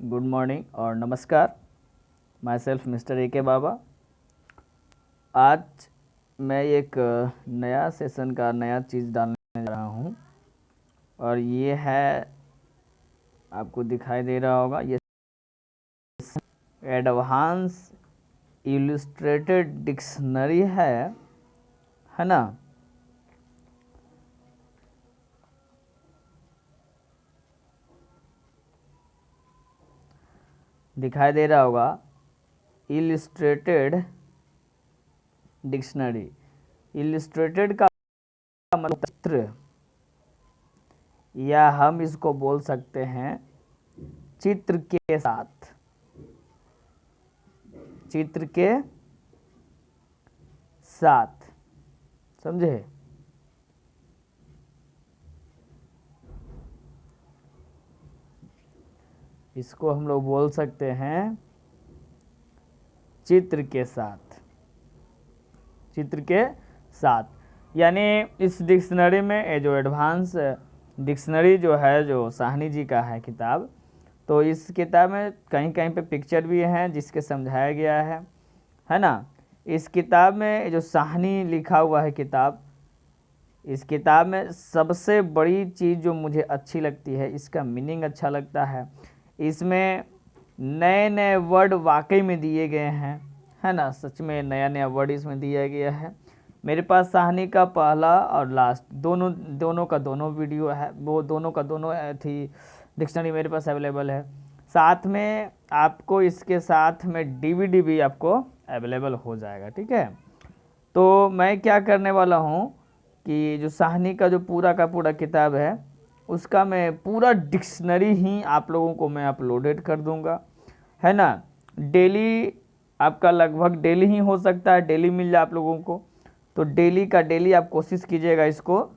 Good morning और नमस्कार। My self mister A के बाबा। आज मैं एक नया सेशन का नया चीज़ डालने जा रहा हूँ और ये है, आपको दिखाई दे रहा होगा, ये एडवांस इलस्ट्रेटेड डिक्शनरी है ना। दिखाई दे रहा होगा इलस्ट्रेटेड डिक्शनरी। इलस्ट्रेटेड का मतलब चित्र, या हम इसको बोल सकते हैं चित्र के साथ। चित्र के साथ, समझे। इसको हम लोग बोल सकते हैं चित्र के साथ। चित्र के साथ यानी इस डिक्शनरी में ये जो एडवांस डिक्शनरी जो है, जो साहनी जी का है किताब, तो इस किताब में कहीं कहीं पे पिक्चर भी हैं जिसके समझाया गया है ना। इस किताब में जो साहनी लिखा हुआ है किताब, इस किताब में सबसे बड़ी चीज़ जो मुझे अच्छी लगती है, इसका मीनिंग अच्छा लगता है। इसमें नए नए वर्ड वाकई में दिए गए हैं, है ना। सच में नया नया वर्ड इसमें दिया गया है। मेरे पास साहनी का पहला और लास्ट दोनों का दोनों वीडियो है, वो दोनों का दोनों थी डिक्शनरी मेरे पास अवेलेबल है। साथ में आपको इसके साथ में डीवीडी भी आपको अवेलेबल हो जाएगा, ठीक है। तो मैं क्या करने वाला हूँ कि जो साहनी का जो पूरा का पूरा किताब है, उसका मैं पूरा डिक्शनरी ही आप लोगों को मैं अपलोडेड कर दूंगा, है ना। डेली आपका लगभग डेली ही हो सकता है, डेली मिल जाए आप लोगों को। तो डेली का डेली आप कोशिश कीजिएगा इसको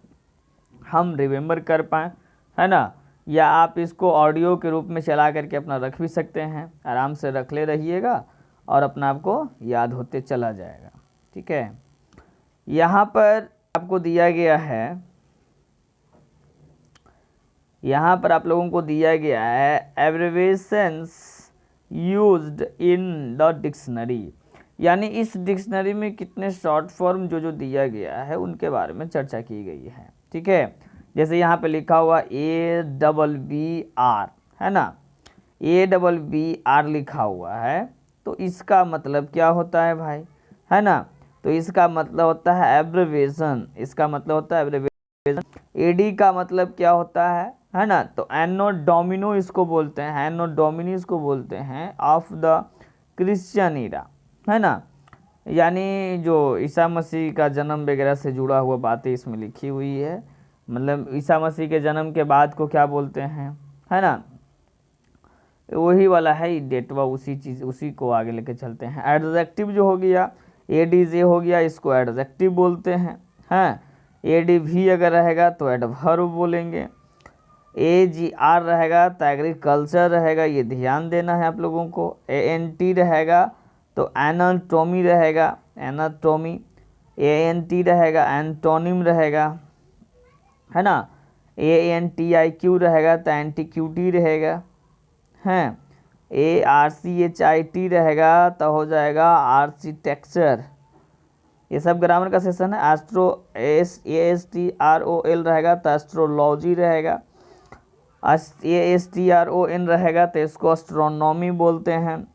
हम रिमेम्बर कर पाएँ, है ना। या आप इसको ऑडियो के रूप में चला करके अपना रख भी सकते हैं, आराम से रख ले रहिएगा और अपना आपको याद होते चला जाएगा, ठीक है। यहाँ पर आपको दिया गया है, यहाँ पर आप लोगों को दिया गया है abbreviations used in the dictionary, यानी इस डिक्शनरी में कितने शॉर्ट फॉर्म जो दिया गया है उनके बारे में चर्चा की गई है, ठीक है। जैसे यहाँ पे लिखा हुआ ABBR, है ना। ABBR लिखा हुआ है, तो इसका मतलब क्या होता है भाई, है ना। तो इसका मतलब होता है एब्रिविएशन, इसका मतलब होता है एब्रिविएशन। AD का मतलब क्या होता है ना। तो एनो डोमिनो इसको बोलते हैं, एनो डोमिनी इसको बोलते हैं ऑफ द क्रिश्चियन ईरा, है ना। यानी जो ईसा मसीह का जन्म वगैरह से जुड़ा हुआ बातें इसमें लिखी हुई है। मतलब ईसा मसीह के जन्म के बाद को क्या बोलते हैं, है ना, वही वाला है डेटवा, उसी चीज़ उसी को आगे लेके चलते हैं। एडजेक्टिव जो हो गया, ADJ हो गया, इसको एडजेक्टिव बोलते हैं। ADV अगर रहेगा तो एडवर्ब बोलेंगे। AGR रहेगा तो एग्रीकल्चर रहेगा, ये ध्यान देना है आप लोगों को। ANT रहेगा तो एनाटोमी रहेगा, एनाटोमी। ANT रहेगा एंटोनिम रहेगा, है ना। ANTIQ रहेगा तो एंटीक्यूटी रहेगा, हैं। ARCHIT रहेगा तो हो जाएगा आर्किटेक्चर। ये सब ग्रामर का सेशन है। एस्ट्रो ASTROL रहेगा तो एस्ट्रोलॉजी रहेगा। ASTRON रहेगा तो इसको एस्ट्रोनॉमी बोलते हैं।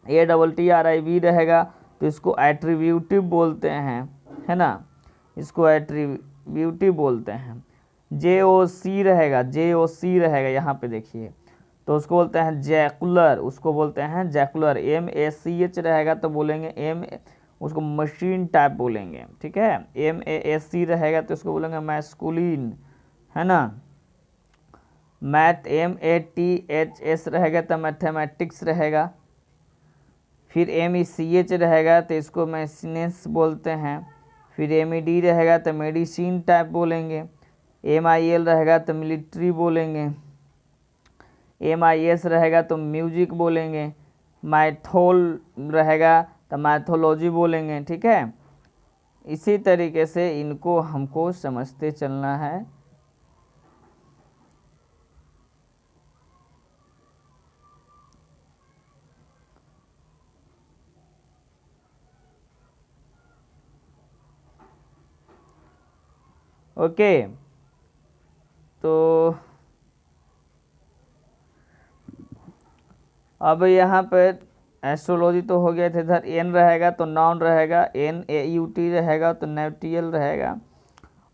ATTRIB रहेगा तो इसको एट्रीब्यूटिव बोलते हैं, है ना, इसको एट्रीब्यूटिव बोलते हैं। JOC रहेगा, यहाँ पे देखिए, तो उसको बोलते हैं जैकुलर, उसको बोलते हैं जैकुलर। MACH रहेगा तो बोलेंगे उसको मशीन टाइप बोलेंगे, ठीक है। MASC रहेगा तो इसको बोलेंगे मैस्कुलिन, है ना। MATHS रहेगा तो मैथमेटिक्स रहेगा। फिर MECH रहेगा तो इसको मैसिनेस बोलते हैं। फिर MED रहेगा तो मेडिसिन टाइप बोलेंगे। MIL रहेगा तो मिलिट्री बोलेंगे। MIS रहेगा तो म्यूजिक बोलेंगे। मैथोल रहेगा तो मैथोलॉजी बोलेंगे, ठीक है। इसी तरीके से इनको हमको समझते चलना है। ओके, तो अब यहाँ पर एस्ट्रोलॉजी तो हो गया था, इधर एन रहेगा तो नाउन रहेगा, NAUT रहेगा तो नेटियल रहेगा,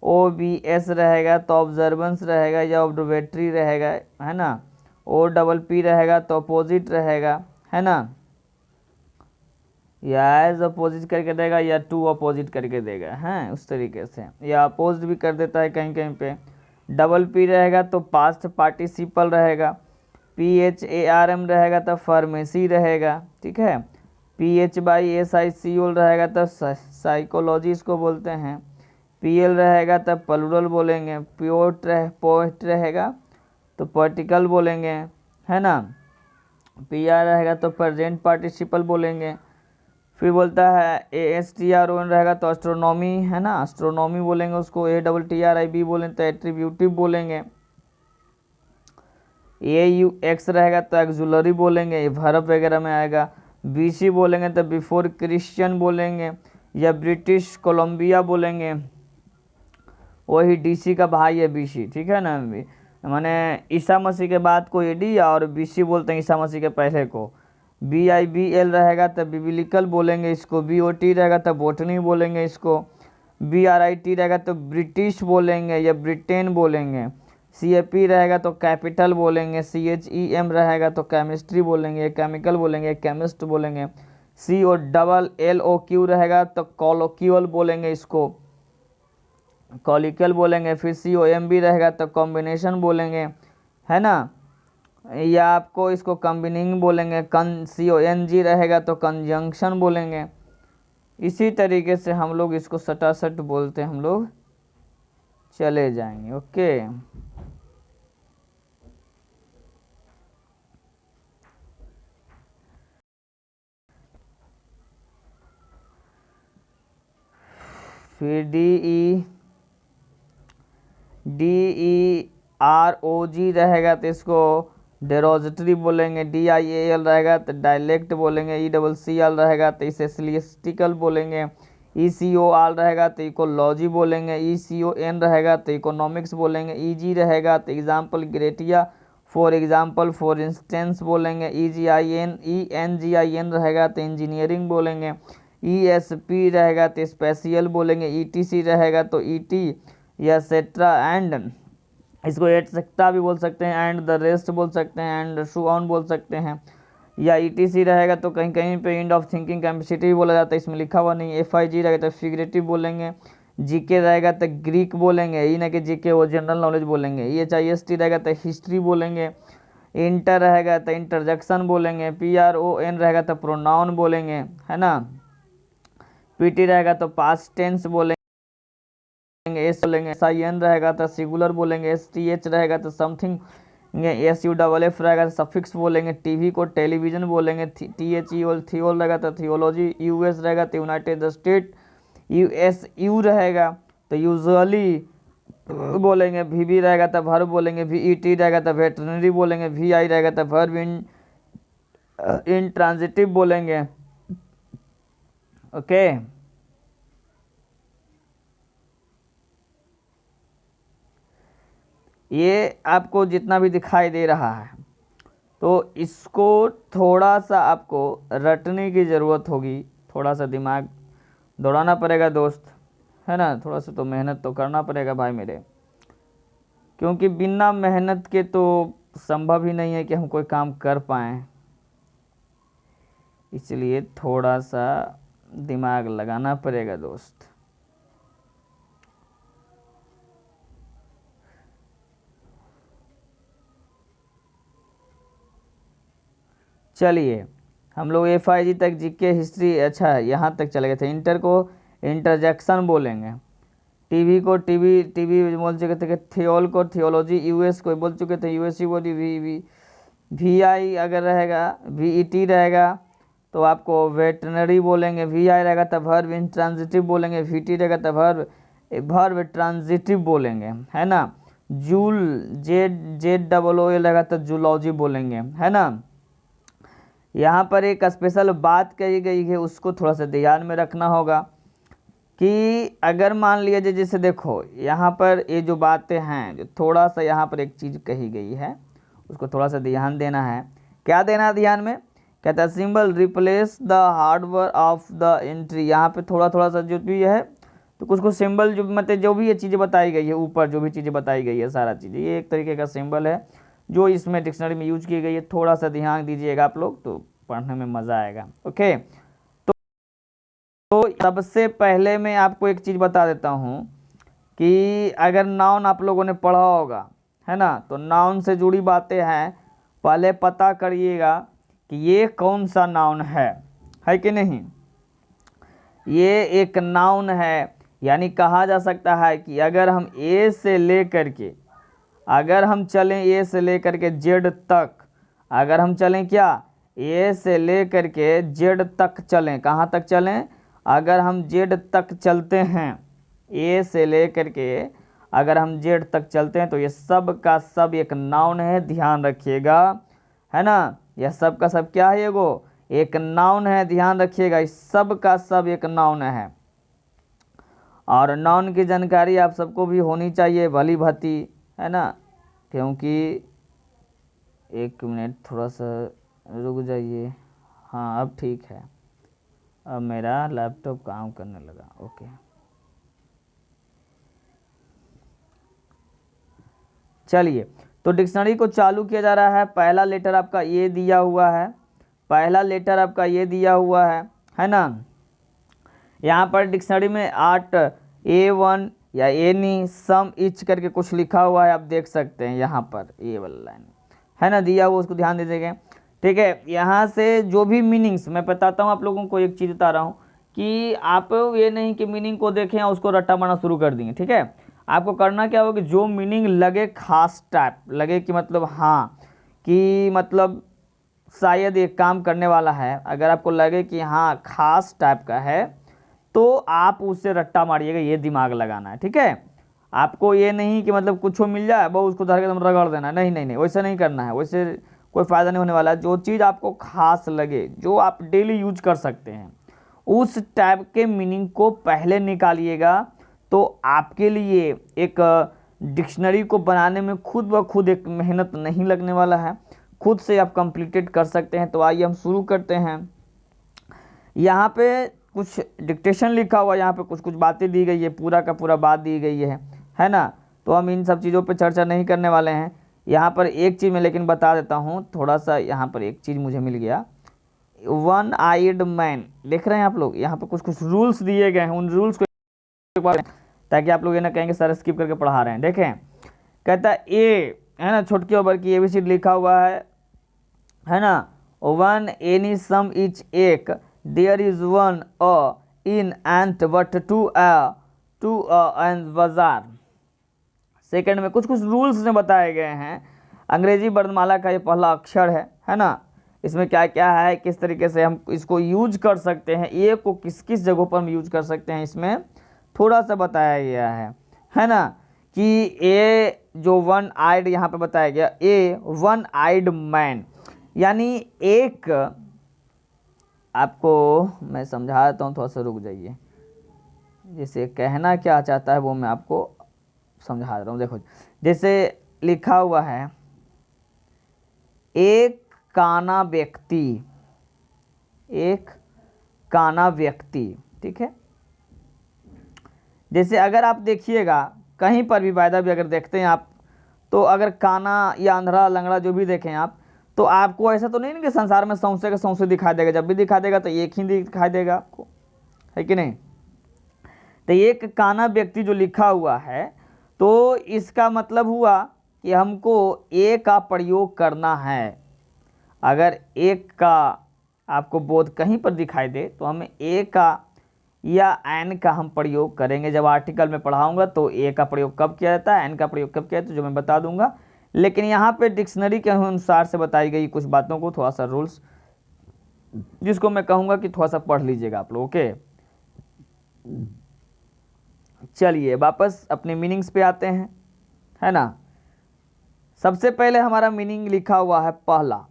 OBS रहेगा तो ऑब्जर्वेंस रहेगा या ऑब्जर्वेटरी रहेगा, है ना, OPP रहेगा तो अपोजिट रहेगा, है ना, या एज अपोजिट करके देगा या टू अपोजिट करके देगा, हैं उस तरीके से, या अपोजिट भी कर देता है कहीं कहीं पे। PP रहेगा तो पास्ट पार्टिसिपल रहेगा, PHARM रहेगा तो फार्मेसी रहेगा, ठीक है, PHYSICOL रहेगा तो साइकोलॉजी इसको बोलते हैं, PL रहेगा तो प्लूरल बोलेंगे, पोएट रहेगा तो पार्टिकल बोलेंगे, है ना, PR रहेगा तो प्रेजेंट पार्टिसिपल बोलेंगे, फिर बोलता है ASTRON रहेगा तो एस्ट्रोनॉमी, है ना, एस्ट्रोनॉमी बोलेंगे उसको, ATTRIB बोलेंगे तो एट्रीब्यूटिव बोलेंगे, AUX रहेगा तो एक्जुलरी बोलेंगे, ये वर्ब वगैरह में आएगा, BC बोलेंगे तो बिफोर क्रिश्चियन बोलेंगे, या ब्रिटिश कोलंबिया बोलेंगे, वही DC का भाई है BC, ठीक है ना, माने ईसा मसीह के बाद को AD और BC बोलते हैं ईसा मसीह के पहले को। BIBL रहेगा तो बिब्लिकल बोलेंगे इसको, BOT रहेगा तो बोटनी बोलेंगे इसको, BRIT रहेगा तो ब्रिटिश बोलेंगे या ब्रिटेन बोलेंगे, CAP रहेगा तो कैपिटल बोलेंगे, CHEM रहेगा तो केमिस्ट्री बोलेंगे, केमिकल बोलेंगे, केमिस्ट बोलेंगे, COLLOQ रहेगा तो कॉलोक्यूल बोलेंगे इसको, कॉलिकल बोलेंगे, फिर COMB रहेगा तो कॉम्बिनेशन बोलेंगे, है ना, या आपको इसको कम्बिनिंग बोलेंगे, CONG रहेगा तो कंजंक्शन बोलेंगे। इसी तरीके से हम लोग इसको सटासट बोलते हम लोग चले जाएंगे। ओके, फिर DEROG रहेगा तो इसको डेरोजिटरी बोलेंगे, DIAL रहेगा तो डायलेक्ट बोलेंगे, ECCL रहेगा तो इसे सिलिस्टिकल बोलेंगे, ECOR रहेगा तो इकोलॉजी बोलेंगे, ECON रहेगा तो इकोनॉमिक्स बोलेंगे, EG रहेगा तो exempli gratia, for example for instance बोलेंगे, ENGIN रहेगा तो इंजीनियरिंग बोलेंगे, ESP रहेगा तो स्पेशल बोलेंगे, ETC रहेगा तो ET या सेट्रा एंड इसको एटसेट्रा भी बोल सकते हैं, एंड द रेस्ट बोल सकते हैं, एंड सो ऑन बोल सकते हैं, या ETC रहेगा तो कहीं कहीं पे एंड ऑफ थिंकिंग कैपेसिटी भी बोला जाता है, इसमें लिखा हुआ नहीं। FIG रहेगा तो फिगरेटिव बोलेंगे, GK रहेगा तो ग्रीक बोलेंगे, ये ना कि GK वो जनरल नॉलेज बोलेंगे, EHIST रहेगा तो हिस्ट्री बोलेंगे, इंटर रहेगा तो इंटरजेक्शन बोलेंगे, PRON रहेगा तो प्रोनाउन बोलेंगे, है ना, PT रहेगा तो पास्ट टेंस बोलेंगे, एस बोलेंगे, SIN रहेगा तो सिंगुलर बोलेंगे, STH रहेगा तो समथिंग, SUFF रहेगा तो सफिक्स बोलेंगे, TV को टेलीविजन बोलेंगे, THEOL थियोल रहेगा तो थियोलॉजी, US रहेगा तो यूनाइटेड स्टेट, USU रहेगा तो यूजुअली बोलेंगे, VB रहेगा तो वर्ब बोलेंगे, VET रहेगा तो वेटरनरी बोलेंगे, VI रहेगा तो वर्ब इन ट्रांजिटिव बोलेंगे। ओके, ये आपको जितना भी दिखाई दे रहा है तो इसको थोड़ा सा आपको रटने की ज़रूरत होगी, थोड़ा सा दिमाग दौड़ाना पड़ेगा दोस्त, है ना, थोड़ा सा तो मेहनत तो करना पड़ेगा भाई मेरे, क्योंकि बिना मेहनत के तो संभव ही नहीं है कि हम कोई काम कर पाएँ, इसलिए थोड़ा सा दिमाग लगाना पड़ेगा दोस्त। चलिए, हम लोग FIG तक GK हिस्ट्री, अच्छा यहाँ तक चले गए थे। इंटर को इंटरजेक्शन बोलेंगे, TV को टीवी बोल चुके थे, थियोल को थियोलॉजी, US को बोल चुके थे USC बोली, VI अगर रहेगा, VET रहेगा तो आपको वेटनरी बोलेंगे, VI रहेगा तो वर्ब इंट्रांजिटिव बोलेंगे, VT रहेगा तो वर्ब ट्रांजिटिव बोलेंगे, है ना, ZOOL रहेगा तो जूलॉजी बोलेंगे, है ना। यहाँ पर एक स्पेशल बात कही गई है, उसको थोड़ा सा ध्यान में रखना होगा कि अगर मान लिया जाए, जैसे देखो यहाँ पर ये जो बातें हैं, जो थोड़ा सा यहाँ पर एक चीज़ कही गई है उसको थोड़ा सा ध्यान देना है। क्या देना है ध्यान में? कहता है symbol replace the hardware of the entry. यहाँ पे थोड़ा थोड़ा सा जो भी है तो कुछ कुछ सिंबल जो मतलब जो भी ये चीज़ें बताई गई है, ऊपर जो भी चीज़ें बताई गई है सारा चीज़ें, ये एक तरीके का सिंबल है जो इसमें डिक्शनरी में यूज की गई है। थोड़ा सा ध्यान दीजिएगा आप लोग तो पढ़ने में मज़ा आएगा। ओके, तो सबसे पहले मैं आपको एक चीज़ बता देता हूँ कि अगर नाउन आप लोगों ने पढ़ा होगा, है ना, तो नाउन से जुड़ी बातें हैं, पहले पता करिएगा कि ये कौन सा नाउन है कि नहीं। ये एक नाउन है, यानी कहा जा सकता है कि अगर हम ए से ले करके, अगर हम चलें ए से ले करके जेड तक, अगर हम चलें क्या, ए से ले करके जेड तक चलें, कहाँ तक चलें, अगर हम जेड तक चलते हैं, ए से ले करके अगर हम जेड तक चलते हैं तो ये सब का सब एक नाउन है, ध्यान रखिएगा, है ना। यह सब का सब क्या है, एगो एक नाउन है, ध्यान रखिएगा, इस सब का सब एक नाउन है। और नाउन की जानकारी आप सबको भी होनी चाहिए भली भांति, है ना, क्योंकि एक मिनट थोड़ा सा रुक जाइए। हाँ अब ठीक है, अब मेरा लैपटॉप काम करने लगा। ओके, चलिए, तो डिक्शनरी को चालू किया जा रहा है। पहला लेटर आपका ये दिया हुआ है, पहला लेटर आपका ये दिया हुआ है ना। यहाँ पर डिक्शनरी में 8 A1 या एनी सम इच करके कुछ लिखा हुआ है, आप देख सकते हैं यहाँ पर ये वाला लाइन है ना दिया हुआ, उसको ध्यान दीजिएगा। ठीक है, यहाँ से जो भी मीनिंग्स मैं बताता हूँ आप लोगों को, एक चीज़ बता रहा हूँ कि आप ये नहीं कि मीनिंग को देखें और उसको रट्टा मारना शुरू कर देंगे। ठीक है, आपको करना क्या होगा कि जो मीनिंग लगे खास टाइप लगे कि मतलब हाँ कि मतलब शायद एक काम करने वाला है, अगर आपको लगे कि हाँ खास टाइप का है तो आप उससे रट्टा मारिएगा, ये दिमाग लगाना है। ठीक है, आपको ये नहीं कि मतलब कुछ मिल जाए वो उसको धर के एकदम रगड़ देना, नहीं नहीं नहीं, वैसे नहीं करना है, वैसे कोई फ़ायदा नहीं होने वाला है। जो चीज़ आपको खास लगे, जो आप डेली यूज कर सकते हैं, उस टाइप के मीनिंग को पहले निकालिएगा, तो आपके लिए एक डिक्शनरी को बनाने में खुद ब खुद एक मेहनत नहीं लगने वाला है, खुद से आप कंप्लीटेड कर सकते हैं। तो आइए हम शुरू करते हैं। यहाँ पे कुछ डिक्टेशन लिखा हुआ है, यहाँ पे कुछ कुछ बातें दी गई है, पूरा का पूरा बात दी गई है ना। तो हम इन सब चीज़ों पे चर्चा नहीं करने वाले हैं। यहाँ पर एक चीज़ मैं लेकिन बता देता हूँ थोड़ा सा, यहाँ पर एक चीज़ मुझे मिल गया, वन आइड मैन, देख रहे हैं आप लोग, यहाँ पर कुछ कुछ रूल्स दिए गए हैं, उन रूल्स को ताकि आप लोग ये ना कहेंगे सर स्किप करके पढ़ा रहे हैं। देखें, कहता है ए, है ना, छोटकी ओवर की एबीसी लिखा हुआ है ना, वन एनी सम इच एक, there is one a in and but two and बाजार। सेकंड में कुछ कुछ रूल्स में बताए गए हैं। अंग्रेजी वर्णमाला का ये पहला अक्षर है ना, इसमें क्या क्या है, किस तरीके से हम इसको यूज कर सकते हैं, ए को किस किस जगहों पर हम यूज कर सकते हैं, इसमें थोड़ा सा बताया गया है ना। कि ए जो वन आइड यहाँ पे बताया गया, ए वन आइड मैन, यानी एक, आपको मैं समझा देता हूँ, थोड़ा सा रुक जाइए, जैसे कहना क्या चाहता है वो मैं आपको समझा दे रहा हूँ। देखो जैसे लिखा हुआ है, एक काना व्यक्ति, एक काना व्यक्ति। ठीक है, जैसे अगर आप देखिएगा कहीं पर भी वायदा भी अगर देखते हैं आप, तो अगर काना या अंधड़ा लंगड़ा जो भी देखें आप, तो आपको ऐसा तो नहीं ना कि संसार में सौंसे का सौंसे दिखाई देगा, जब भी दिखाई देगा तो एक ही दिखाई देगा आपको, है कि नहीं। तो एक काना व्यक्ति जो लिखा हुआ है, तो इसका मतलब हुआ कि हमको ए का प्रयोग करना है। अगर एक का आपको बोध कहीं पर दिखाई दे तो हमें ए का या एन का हम प्रयोग करेंगे। जब आर्टिकल में पढ़ाऊंगा तो ए का प्रयोग कब किया जाता है, एन का प्रयोग कब किया जाता है, जो मैं बता दूंगा। लेकिन यहाँ पे डिक्शनरी के अनुसार से बताई गई कुछ बातों को, थोड़ा सा रूल्स, जिसको मैं कहूँगा कि थोड़ा सा पढ़ लीजिएगा आप लोग। ओके, चलिए वापस अपने मीनिंग्स पे आते हैं, है ना। सबसे पहले हमारा मीनिंग लिखा हुआ है पहला,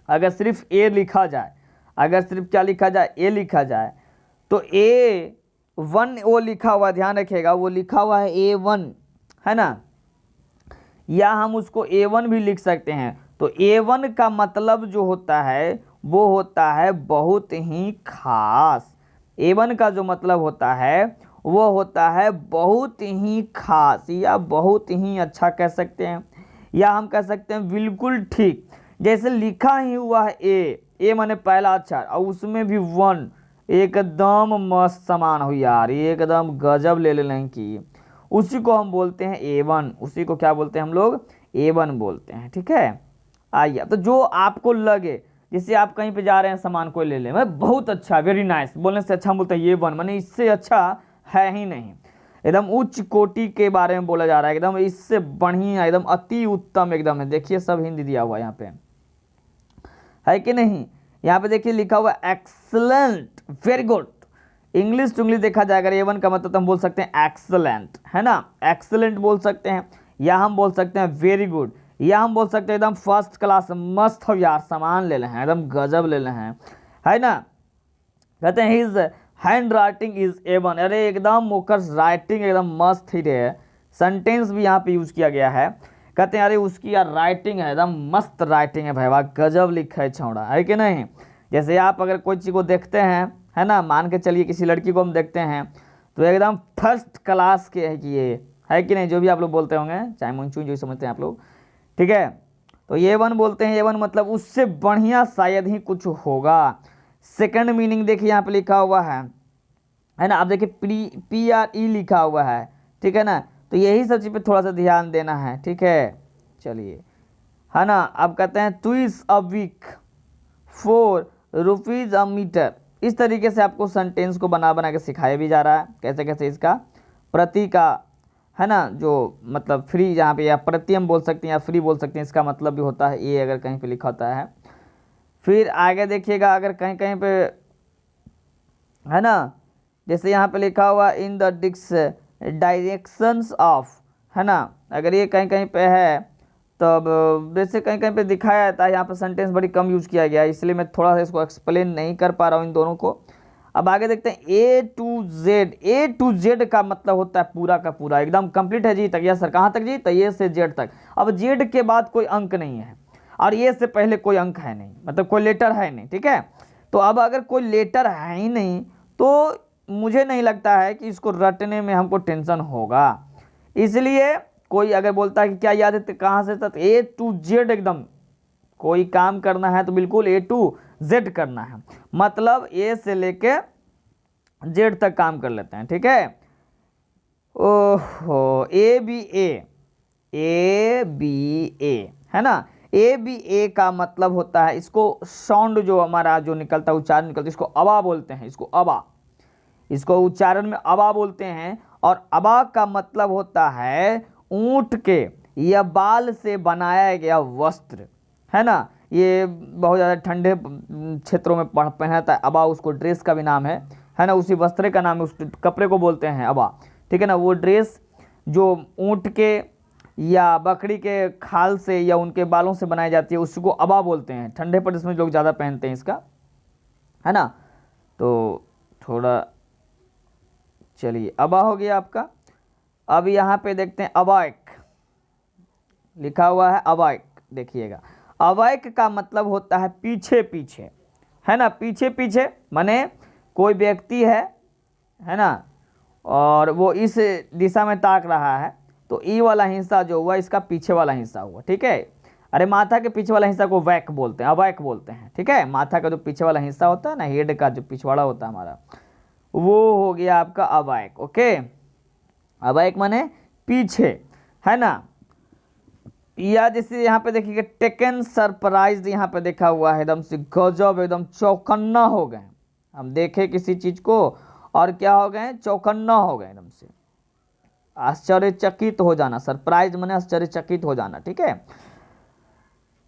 अगर सिर्फ ए लिखा जाए, अगर सिर्फ क्या लिखा जाए, ए लिखा जाए, तो ए वन वो लिखा हुआ, ध्यान रखिएगा, वो लिखा हुआ है A1, है ना, या हम उसको A1 भी लिख सकते हैं। तो A1 का मतलब जो होता है वो होता है बहुत ही खास। A1 का जो मतलब होता है वो होता है बहुत ही खास, या बहुत ही अच्छा कह सकते हैं, या हम कह सकते हैं बिल्कुल ठीक। जैसे लिखा ही हुआ है ए माने पहला अक्षर, और उसमें भी 1, एकदम मस्त सामान हो यार, ये एकदम गजब ले लें कि उसी को हम बोलते हैं A1। उसी को क्या बोलते हैं हम लोग? A1 बोलते हैं। ठीक है, आइए, तो जो आपको लगे, जैसे आप कहीं पे जा रहे हैं, सामान कोई ले लें, मैं बहुत अच्छा, वेरी नाइस बोलने से अच्छा हम बोलते हैं A1, माने इससे अच्छा है ही नहीं, एकदम उच्च कोटि के बारे में बोला जा रहा है, एकदम इससे बढ़िया, एकदम अति उत्तम एकदम है। देखिए सब हिंदी दिया हुआ है यहाँ पे, है कि नहीं? यहाँ पे देखिए लिखा हुआ excellent, very good. English to English देखा जाएगा A1 का मतलब हम बोल सकते हैं एक्सलेंट, है ना, एक्सलेंट बोल सकते हैं, या हम बोल सकते हैं वेरी गुड, या हम बोल सकते हैं एकदम फर्स्ट क्लास, मस्त हो यार, सामान ले लें, एकदम गजब ले लें, है ना। कहते हैं his hand writing is A1, अरे एकदम ओकर राइटिंग एकदम मस्त ही है। सेंटेंस भी यहाँ पे यूज किया गया है, कहते हैं अरे उसकी यार राइटिंग है एकदम मस्त राइटिंग है भाई, वाह गजब लिखा है छौड़ा, है कि नहीं। जैसे आप अगर कोई चीज़ को देखते हैं, है ना, मान के चलिए किसी लड़की को हम देखते हैं तो एकदम फर्स्ट क्लास के है कि ये, है कि नहीं, जो भी आप लोग बोलते होंगे, चाहे मुंचू जो समझते हैं आप लोग, ठीक है। तो A1 बोलते हैं, A1 मतलब उससे बढ़िया शायद ही कुछ होगा। सेकंड मीनिंग देखिए यहाँ पे लिखा हुआ है ना, आप देखिए PRE लिखा हुआ है, ठीक है ना, तो यही सब चीज़ पे थोड़ा सा ध्यान देना है, ठीक है। चलिए, है ना, अब कहते हैं twice a week, 4 rupees a metre. इस तरीके से आपको सेंटेंस को बना बना के सिखाया भी जा रहा है, कैसे कैसे इसका प्रति का, है ना, जो मतलब फ्री जहाँ पे, या प्रति हम बोल सकते हैं, या फ्री बोल सकते हैं, इसका मतलब भी होता है ये, अगर कहीं पे लिखा होता है। फिर आगे देखिएगा, अगर कहीं कहीं पे, है ना, जैसे यहाँ पे लिखा हुआ in the Dix directions of, है ना, अगर ये कहीं कहीं पे है, तब वैसे कहीं कहीं पे दिखाया जाता है, यहाँ पे सेंटेंस बड़ी कम यूज किया गया है, इसलिए मैं थोड़ा सा इसको एक्सप्लेन नहीं कर पा रहा हूँ इन दोनों को। अब आगे देखते हैं A to Z। A to Z का मतलब होता है पूरा का पूरा, एकदम कंप्लीट है जी तक, या सर कहाँ तक जी? तो A से Z तक। अब Z के बाद कोई अंक नहीं है, और A से पहले कोई अंक है नहीं, मतलब कोई लेटर है नहीं, ठीक है। तो अब अगर कोई लेटर है ही नहीं, तो मुझे नहीं लगता है कि इसको रटने में हमको टेंशन होगा। इसलिए कोई अगर बोलता है कि क्या याद है, तो कहाँ से तक, A to Z, एकदम कोई काम करना है तो बिल्कुल A to Z करना है, मतलब A से लेके Z तक काम कर लेते हैं, ठीक है। ओहो, ABA, है ना, ABA का मतलब होता है, इसको साउंड जो हमारा जो निकलता है, उच्चारण निकलता है, इसको अबा बोलते हैं, इसको अबा, इसको उच्चारण में अबा बोलते हैं। और अबा का मतलब होता है ऊंट के या बाल से बनाया गया वस्त्र, है ना। ये बहुत ज़्यादा ठंडे क्षेत्रों में पहनाता है अबा, उसको ड्रेस का भी नाम है ना, उसी वस्त्र का नाम है, उस कपड़े को बोलते हैं अबा, ठीक है ना। वो ड्रेस जो ऊंट के या बकरी के खाल से या उनके बालों से बनाई जाती है, उसको अबा बोलते हैं। ठंडे प्रदेश में लोग ज़्यादा पहनते हैं इसका, है ना। तो थोड़ा चलिए, अबा हो गया आपका। अब यहाँ पे देखते हैं अबाइक, लिखा हुआ है अबाइक, देखिएगा अबाइक का मतलब होता है पीछे पीछे, है ना, पीछे पीछे माने कोई व्यक्ति है ना, और वो इस दिशा में ताक रहा है, तो ई वाला हिस्सा जो हुआ इसका पीछे वाला हिस्सा हुआ, ठीक है। अरे माथा के पीछे वाला हिस्सा को वैक बोलते हैं, अबैक बोलते हैं, ठीक है। माथा का जो पीछे वाला हिस्सा होता है ना, हेड का जो पिछवाड़ा होता है हमारा, वो हो गया आपका अबैक, ओके। अबैक माने पीछे, है ना। या जैसे यहाँ पे देखिए टेकन सरप्राइज, यहाँ पे देखा हुआ है, एकदम से गजब, एकदम चौकन्ना हो गए, हम देखे किसी चीज को और क्या हो गए, चौकन्ना हो गए, एकदम से आश्चर्यचकित हो जाना। सरप्राइज माने आश्चर्यचकित हो जाना, ठीक है।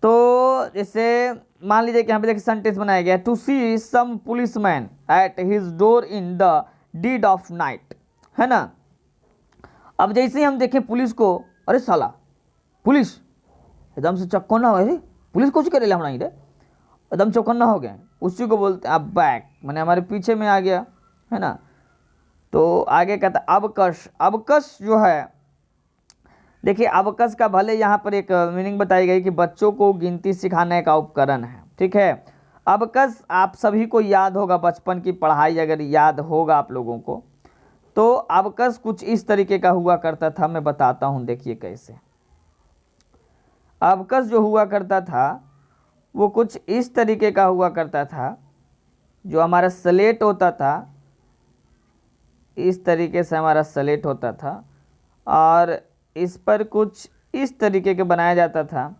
तो जैसे मान लीजिए कि यहाँ पे देखिए सेंटेंस बनाया गया, to see some policeman at his door in the dead of night, है ना। अब जैसे ही हम देखें पुलिस को, अरे साला पुलिस, एकदम से चौकन्ना हो गए, पुलिस कुछ करे हमारा रे, एकदम चौकन्ना हो गए, उसी को बोलते हैं अब बैक, मैंने हमारे पीछे में आ गया, है ना। तो आगे कहता है अबकश। अबकश जो है, देखिए अबकस का भले यहाँ पर एक मीनिंग बताई गई कि बच्चों को गिनती सिखाने का उपकरण है, ठीक है। अबकस आप सभी को याद होगा, बचपन की पढ़ाई अगर याद होगा आप लोगों को, तो अबकस कुछ इस तरीके का हुआ करता था। मैं बताता हूँ, देखिए कैसे। अबकस जो हुआ करता था वो कुछ इस तरीके का हुआ करता था। जो हमारा स्लेट होता था, इस तरीके से हमारा स्लेट होता था, और इस पर कुछ इस तरीके के बनाया जाता था।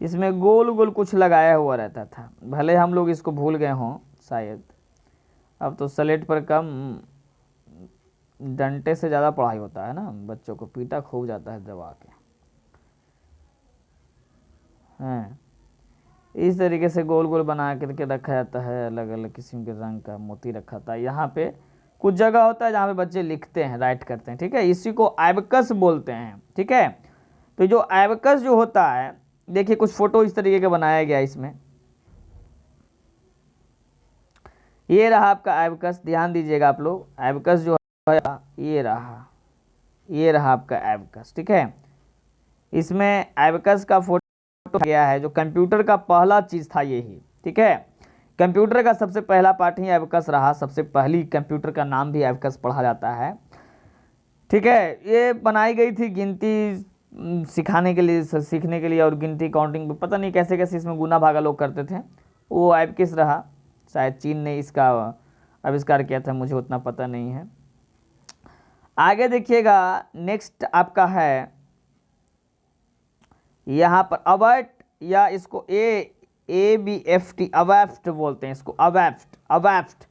इसमें गोल गोल कुछ लगाया हुआ रहता था, भले हम लोग इसको भूल गए हों शायद। अब तो स्लेट पर कम, डंडे से ज़्यादा पढ़ाई होता है ना, बच्चों को पीटा खूब जाता है दबा के। हैं, इस तरीके से गोल गोल बना करके रखा जाता है, अलग अलग किस्म के रंग का मोती रखा था। यहाँ पे कुछ जगह होता है जहाँ पे बच्चे लिखते हैं, राइट करते हैं, ठीक है। इसी को एबकस बोलते हैं, ठीक है। तो जो एबकस जो होता है, देखिए कुछ फोटो इस तरीके का बनाया गया इसमें। ये रहा आपका एबकस, ध्यान दीजिएगा आप लोग। एबकस जो है ये रहा आपका एबकस, ठीक है। इसमें एबकस का फोटो गया है, जो कंप्यूटर का पहला चीज था यही, ठीक है। कंप्यूटर का सबसे पहला पार्ट ही एबकस रहा, सबसे पहली कंप्यूटर का नाम भी एबकस पढ़ा जाता है, ठीक है। ये बनाई गई थी गिनती सिखाने के लिए, सीखने के लिए, और गिनती काउंटिंग, पता नहीं कैसे कैसे इसमें गुना भागा लोग करते थे। वो एबकस रहा, शायद चीन ने इसका आविष्कार किया था, मुझे उतना पता नहीं है। आगे देखिएगा, नेक्स्ट आपका है यहाँ पर अबैट, या इसको ABFT, अबैफ्ट बोलते हैं इसको, अबैफ्ट। अबैफ्ट,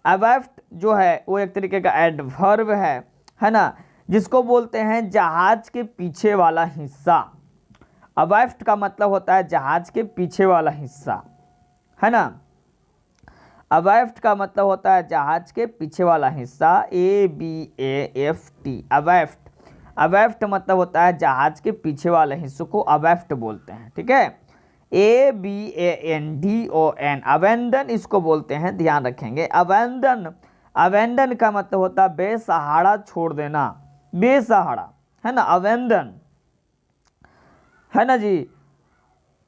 अबैफ्ट जो है वो एक तरीके का एडवर्ब है ना, जिसको बोलते हैं जहाज के पीछे वाला हिस्सा। अबैफ्ट का मतलब होता है जहाज के पीछे वाला हिस्सा, है ना। अबैफ्ट का मतलब होता है जहाज के पीछे वाला हिस्सा, ABAFT, अबैफ्ट। अबैफ्ट मतलब होता है जहाज के पीछे वाले हिस्सों को अबैफ्ट बोलते हैं, ठीक है। ABANDON, अबेंडन इसको बोलते हैं, ध्यान रखेंगे। अबेंडन, अबेंडन का मतलब होता है बेसहारा छोड़ देना, बेसहारा, है ना, अबेंडन, है ना जी।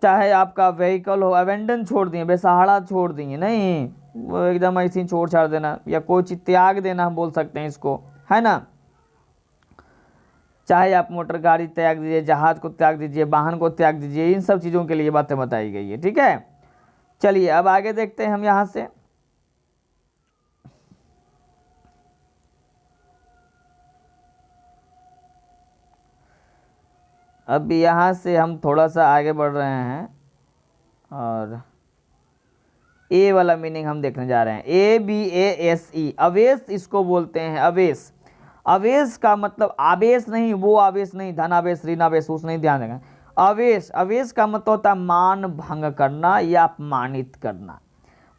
चाहे आपका व्हीकल हो, अबेंडन छोड़ दिए, बेसहारा छोड़ दिए, नहीं वो एकदम ऐसे ही छोड़ छाड़ देना, या कोई चीज त्याग देना हम बोल सकते हैं इसको, है ना। चाहे आप मोटर गाड़ी त्याग दीजिए, जहाज को त्याग दीजिए, वाहन को त्याग दीजिए, इन सब चीज़ों के लिए बातें बताई गई है, ठीक है। चलिए अब आगे देखते हैं हम यहाँ से। अब यहाँ से हम थोड़ा सा आगे बढ़ रहे हैं, और ए वाला मीनिंग हम देखने जा रहे हैं। ABASE, अवेश इसको बोलते हैं, अवेश। अवेश का मतलब आवेश नहीं, वो आवेश नहीं, धनावेश ऋणावेश उस नहीं, ध्यान देंगे। अवेश, अवेश का मतलब होता है मान भंग करना या अपमानित करना।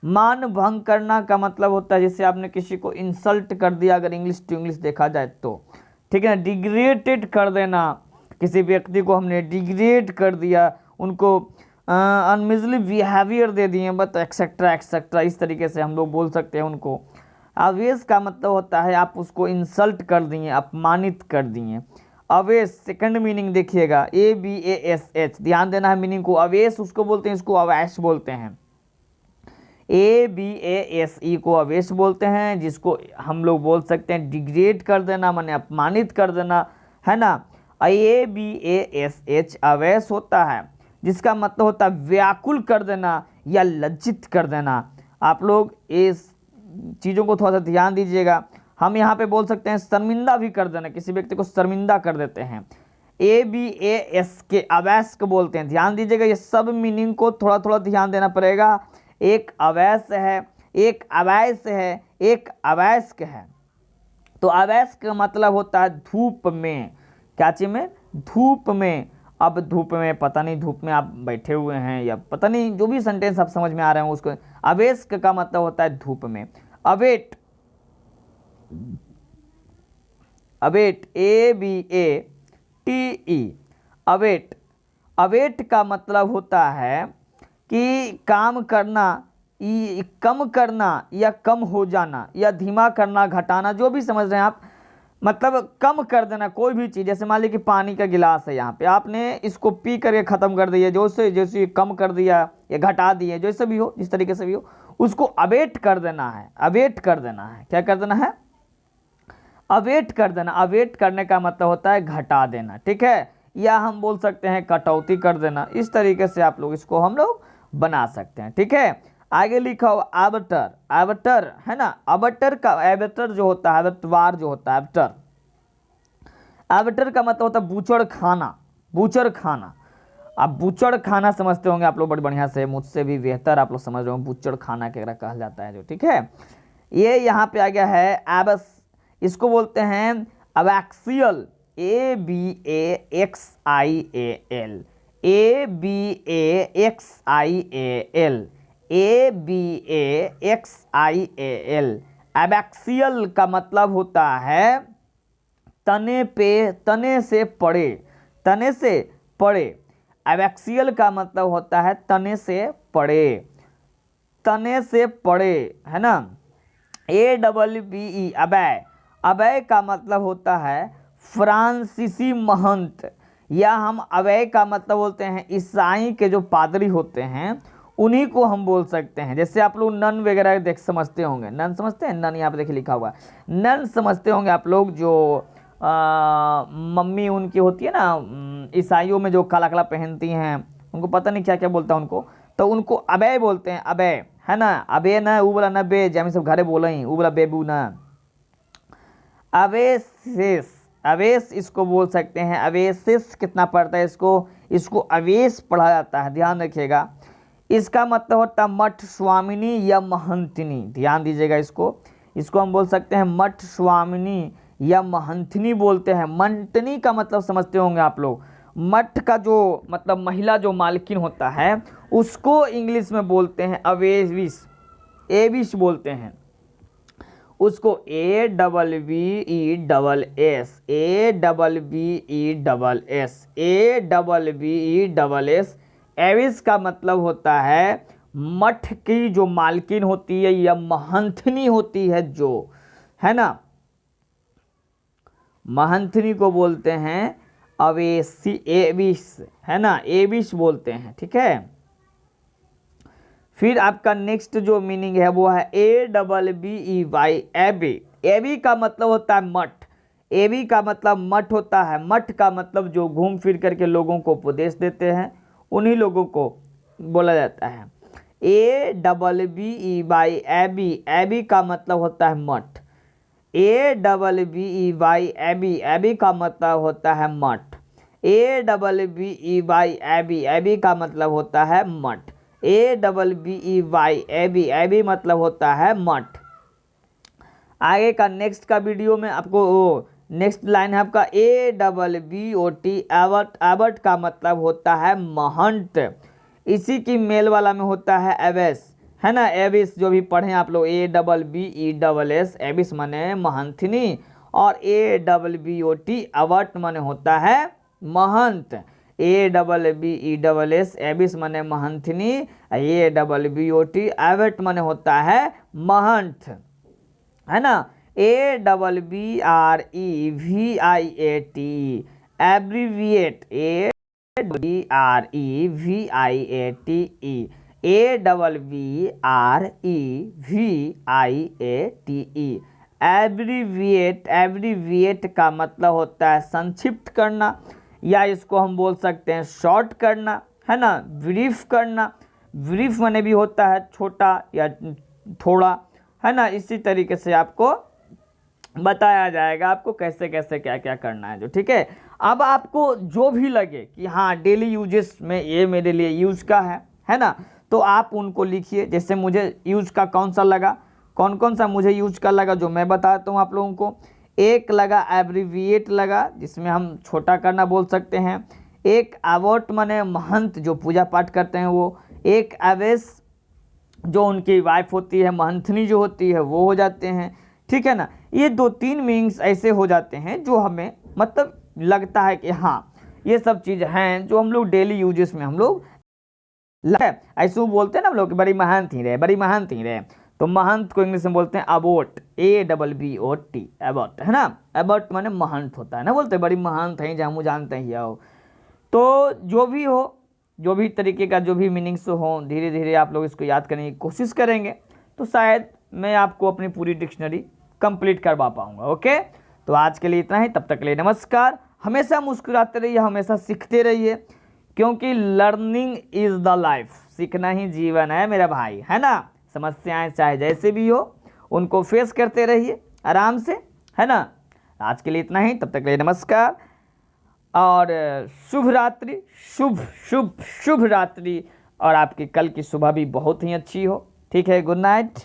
मान भंग करना का मतलब होता है जैसे आपने किसी को इंसल्ट कर दिया, अगर इंग्लिश टू इंग्लिश देखा जाए तो, ठीक है ना। डिग्रेडेड कर देना, किसी व्यक्ति को हमने डिग्रेड कर दिया, उनको अनमिजली बिहेवियर दे दिए, बट एक्सेट्रा एक्सेट्रा, इस तरीके से हम लोग बोल सकते हैं उनको। अवेश का मतलब होता है आप उसको इंसल्ट कर दिए, अपमानित कर दिए। अवेश सेकंड मीनिंग देखिएगा, ABASH, ध्यान देना है मीनिंग को। अवेश उसको बोलते हैं, इसको अवैश बोलते हैं। ABASE को अवेश बोलते हैं, जिसको हम लोग बोल सकते हैं डिग्रेड कर देना, माने अपमानित कर देना, है ना। ABASH अवैश होता है, जिसका मतलब होता है व्याकुल कर देना या लज्जित कर देना। आप लोग इस चीज़ों को थोड़ा सा ध्यान दीजिएगा। हम यहाँ पे बोल सकते हैं शर्मिंदा भी कर देना, किसी व्यक्ति को शर्मिंदा कर देते हैं, ABAS के अवैश को बोलते हैं। ध्यान दीजिएगा, ये सब मीनिंग को थोड़ा थोड़ा ध्यान देना पड़ेगा। एक अवैश है, एक अवैश है, एक अवैश्क है। तो अवैश्क का मतलब होता है धूप में, क्या चीज में, धूप में। अब धूप में, पता नहीं धूप में आप बैठे हुए हैं, या पता नहीं जो भी सेंटेंस आप समझ में आ रहे हैं उसको, अवैश्क का मतलब होता है धूप में। Await, await, ABATE, await. Await का मतलब होता है कि काम करना कम करना या कम हो जाना या धीमा करना, घटाना, जो भी समझ रहे हैं आप, मतलब कम कर देना कोई भी चीज़। जैसे मान लीजिए कि पानी का गिलास है, यहाँ पे आपने इसको पी करके ख़त्म कर दिया, जैसे कम कर दिया या घटा दिया, जैसे भी हो, जिस तरीके से भी हो, उसको अवेट कर देना है। अवेट कर देना है, क्या कर देना है? अवेट कर देना। अवेट करने का मतलब होता है घटा देना, ठीक है, या हम बोल सकते हैं कटौती कर देना। इस तरीके से आप लोग इसको हम लोग बना सकते हैं, ठीक है। आगे लिखा हो एबटर। एबटर है ना, एबटर का, एबटर जो होता है, एबटवार जो होता है, एबटर, एबटर का मतलब होता है बूचड़ खाना। बूचड़ खाना, अब बूचड़ खाना समझते होंगे आप लोग बड़ी बढ़िया से, मुझसे भी बेहतर आप लोग समझ रहे हो बूचड़ खाना क्या कहा जाता है जो, ठीक है। ये यहाँ पे आ गया है एबस, इसको बोलते हैं abaxial, ABAXIAL, ABAXIAL, ABAXIAL। Abaxial का मतलब होता है तने पे, तने से पड़े, तने से पड़े। एबैक्सियल का मतलब होता है तने से पड़े, तने से पड़े, है ना। ABBE, अबय। अबय का मतलब होता है फ्रांसीसी महंत, या हम अबय का मतलब बोलते हैं ईसाई के जो पादरी होते हैं उन्हीं को हम बोल सकते हैं। जैसे आप लोग नन वगैरह देख समझते होंगे, नन समझते हैं, नन यहाँ पे देखिए लिखा हुआ है, नन समझते होंगे आप लोग, जो मम्मी उनकी होती है ना ईसाइयों में, जो काला काला पहनती हैं, उनको पता नहीं क्या क्या बोलता है उनको, तो उनको अबे बोलते हैं, अबे, है ना। अबे ना ऊ बोला ना बे, जैसे सब घरे बोला ही ऊ बोला बेबू ना। अवेसेस, अवेस इसको बोल सकते हैं। अवेसेस कितना पड़ता है इसको? इसको अवेस पढ़ा जाता है, ध्यान रखिएगा। इसका मतलब होता है मठ स्वामिनी या महंतिनी, ध्यान दीजिएगा इसको। इसको हम बोल सकते हैं मठ स्वामिनी या महंतिनी बोलते हैं। मंटनी का मतलब समझते होंगे आप लोग, मठ का जो मतलब महिला जो मालकिन होता है उसको इंग्लिश में बोलते हैं अवेविस, एविस बोलते हैं उसको, ABBESS, ABBESS, ABBESS। एविस का मतलब होता है मठ की जो मालकिन होती है या महंथनी होती है जो, है ना, महंथनी को बोलते हैं अवेसी, एविस, है ना, एविस बोलते हैं, ठीक है। फिर आपका नेक्स्ट जो मीनिंग है वो है ABBEY, एबी। एबी का मतलब होता है मठ, एबी का मतलब मठ होता है। मठ का मतलब जो घूम फिर करके लोगों को उपदेश देते हैं, उन्हीं लोगों को बोला जाता है। ABBEY, एबी, एबी का मतलब होता है मठ। ABBEY, एबी, एबी का मतलब होता है मठ। ABBEY, एबी, एबी का मतलब होता है मठ। ABBEY, एबी, एबी मतलब होता है मठ। आगे का नेक्स्ट का वीडियो में आपको नेक्स्ट लाइन है आपका ABBOT, एबट। एबट का मतलब होता है महंत। इसी की मेल वाला में होता है एवेस, है ना। एविस जो भी पढ़े आप लोग, ABBESS, एविस माने महंथनी, और ABBOT एबट माने होता है महंत। ABBESS, एविस माने महंथनी, ABBOT एबट माने होता है महंत, है ना। ABBREVIAT, abbreviate, ABBREVIAT, ABBREVIATE, abbreviate. Abbreviate का मतलब होता है संक्षिप्त करना, या इसको हम बोल सकते हैं शॉर्ट करना, है ना, ब्रीफ करना। ब्रीफ माने भी होता है छोटा या थोड़ा, है ना। इसी तरीके से आपको बताया जाएगा आपको कैसे कैसे क्या क्या करना है जो, ठीक है। अब आपको जो भी लगे कि हाँ डेली यूजेस में ये मेरे लिए यूज़ का है ना, तो आप उनको लिखिए। जैसे मुझे यूज़ का कौन सा लगा, कौन कौन सा मुझे यूज का लगा जो मैं बताता हूँ आप लोगों को। एक लगा एब्रीविएट लगा, जिसमें हम छोटा करना बोल सकते हैं। एक एबॉट माने महंत जो पूजा पाठ करते हैं वो। एक एवेस जो उनकी वाइफ होती है, महंथनी जो होती है वो हो जाते हैं, ठीक है ना। ये 2-3 मीनिंग्स ऐसे हो जाते हैं जो हमें मतलब लगता है कि हाँ ये सब चीज़ हैं जो हम लोग डेली यूजेस में हम लोग ऐसे वो बोलते हैं ना हम लोग बड़ी महान थी रे, बड़ी महान थी रे, तो महंत को इंग्लिश में बोलते हैं अबोट, ABBOT, अबोट, है ना। अबोट माने महंत होता है ना, बोलते हैं बड़ी महान थे जामू जानते ही आओ। तो जो भी हो, जो भी तरीके का जो भी मीनिंग्स हो, धीरे धीरे आप लोग इसको याद करने की कोशिश करेंगे तो शायद मैं आपको अपनी पूरी डिक्शनरी कंप्लीट करवा पाऊंगा। ओके, तो आज के लिए इतना ही, तब तक के लिए नमस्कार। हमेशा मुस्कुराते रहिए, हमेशा सीखते रहिए, क्योंकि लर्निंग इज द लाइफ, सीखना ही जीवन है मेरा भाई, है ना। समस्याएं चाहे जैसे भी हो उनको फेस करते रहिए आराम से, है ना। आज के लिए इतना ही, तब तक के लिए नमस्कार और शुभ रात्रि, शुभ शुभ शुभ रात्रि, और आपकी कल की सुबह भी बहुत ही अच्छी हो। ठीक है, गुड नाइट।